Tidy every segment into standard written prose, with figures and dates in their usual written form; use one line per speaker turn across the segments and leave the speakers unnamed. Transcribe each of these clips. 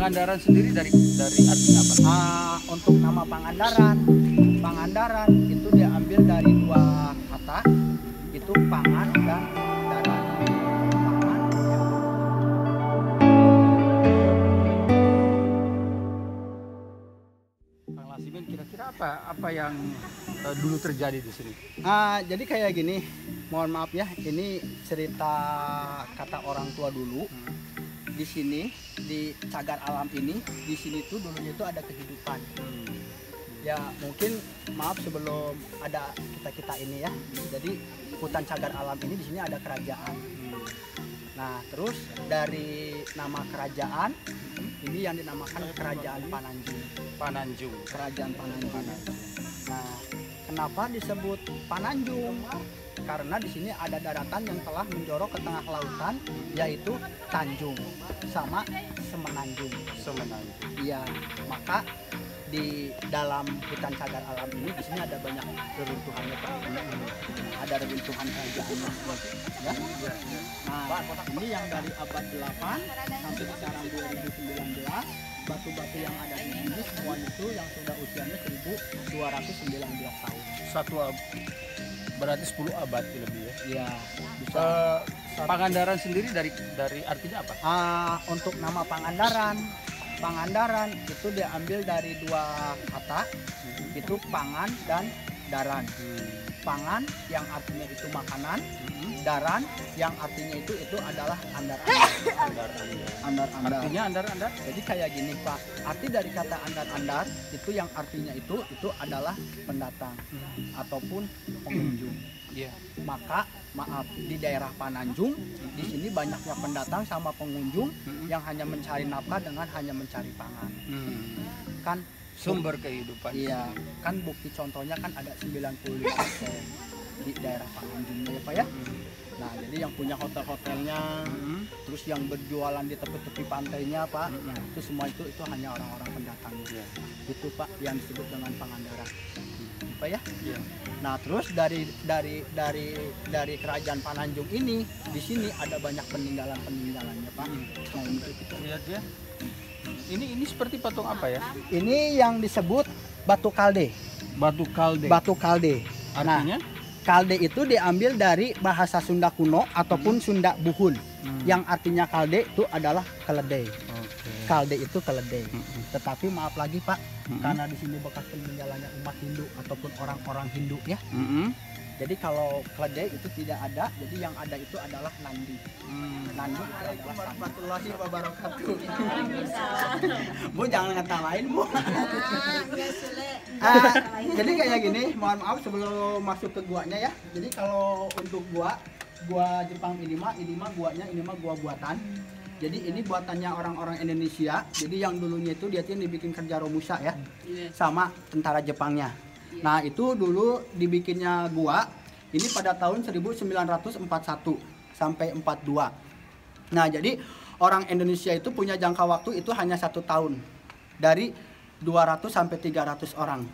Pangandaran sendiri dari artinya apa?
Untuk nama Pangandaran itu diambil dari dua kata, itu pangan dan daran. Pangan ya.
Kang Lasimin, kira-kira apa yang dulu terjadi di sini?
Jadi kayak gini, mohon maaf ya, ini cerita kata orang tua dulu. Di sini, di cagar alam ini, di sini tuh dulunya itu ada kehidupan. Ya mungkin maaf sebelum ada kita ini ya. Jadi hutan cagar alam ini di sini ada kerajaan. Nah terus dari nama kerajaan ini yang dinamakan Kerajaan Pananjung. Kerajaan Pananjung. Nah kenapa disebut Pananjung? Karena di sini ada daratan yang telah menjorok ke tengah lautan, yaitu Tanjung sama Semenanjung. Iya, maka di dalam hutan cagar alam ini di sini ada banyak reruntuhannya, Pak. Ada reruntuhan kerajaannya, ya. Nah, ini yang dari abad 8 sampai sekarang 2019, batu-batu yang ada di sini semua itu yang sudah usianya 1219 tahun.
Berarti 10 abad lebih ya?
Iya, bisa.
Pangandaran sendiri dari artinya apa?
Untuk nama Pangandaran itu diambil dari dua kata, itu pangan dan daran. Pangan yang artinya itu makanan, daran yang artinya itu adalah andar-andar.
Artinya andar-andar?
Jadi kayak gini Pak, arti dari kata andar-andar itu yang artinya itu adalah pendatang ataupun pengunjung.
Iya.
Maka maaf, di daerah Pananjung di sini banyaknya pendatang sama pengunjung yang hanya mencari nafkah dengan hanya mencari pangan. Kan
Sumber kehidupan.
iya, kan bukti contohnya kan ada 95% di daerah Pananjung ya Pak ya. Nah jadi yang punya hotel-hotelnya, terus yang berjualan di tepi-tepi pantainya Pak, itu semua itu hanya orang-orang pendatang. Itu Pak yang disebut dengan Pangandaran, Pak ya. Nah terus dari kerajaan Pananjung ini di sini ada banyak peninggalannya Pak. Nah ini kita
Lihat ya. Ini seperti patung apa ya?
ini yang disebut batu kalde.
Batu kalde.
Batu kalde.
Artinya?
Kalde itu diambil dari bahasa Sunda kuno ataupun Sunda Buhun. Yang artinya kalde itu adalah keledai. Kalde itu keledai. Tetapi maaf lagi Pak, karena di sini bekas peninggalannya umat Hindu ataupun orang-orang Hindu ya. Jadi kalau keledai itu tidak ada, jadi yang ada itu adalah nandi. Nandi itu adalah warahmatullahi wabarakatuh. Bu jangan ngetawain Bu. Jadi kayak gini, mohon maaf sebelum masuk ke guanya ya. Jadi kalau untuk gua Jepang ini mah guanya ini mah gua buatan. Jadi ini buatannya orang-orang Indonesia. Jadi yang dulunya itu dia tuh dibikin kerja Romusa ya, sama tentara Jepangnya. Nah itu dulu dibikinnya gua ini pada tahun 1941 sampai 42. Nah jadi orang Indonesia itu punya jangka waktu itu hanya 1 tahun, dari 200 sampai 300 orang.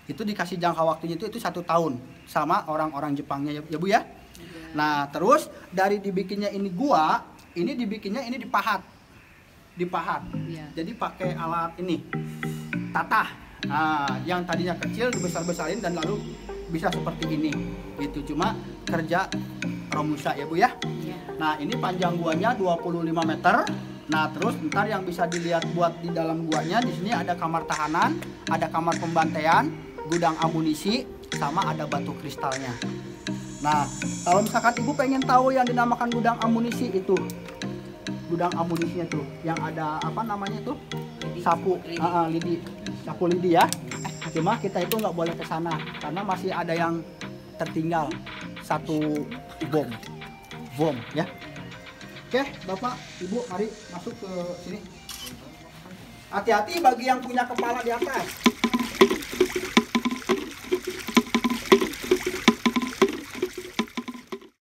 Itu dikasih jangka waktunya itu 1 tahun sama orang-orang Jepangnya ya Bu ya. Nah terus dari dibikinnya ini gua, ini dibikinnya ini dipahat. Jadi pakai alat ini tatah. Nah, yang tadinya kecil dibesar-besarin dan lalu bisa seperti ini. Gitu cuma kerja Romusa ya Bu ya. Nah, ini panjang guanya 25 meter. Nah, terus ntar yang bisa dilihat buat di dalam guanya di sini ada kamar tahanan, ada kamar pembantaian, gudang amunisi, sama ada batu kristalnya. Nah, kalau misalkan Ibu pengen tahu yang dinamakan gudang amunisi itu, gudang amunisinya tuh yang ada apa namanya tuh? Sapu lidi. Sapu lidi ya. Cuma kita itu nggak boleh ke sana karena masih ada yang tertinggal satu bom ya. Oke, Bapak, Ibu, mari masuk ke sini. Hati-hati bagi yang punya kepala di atas.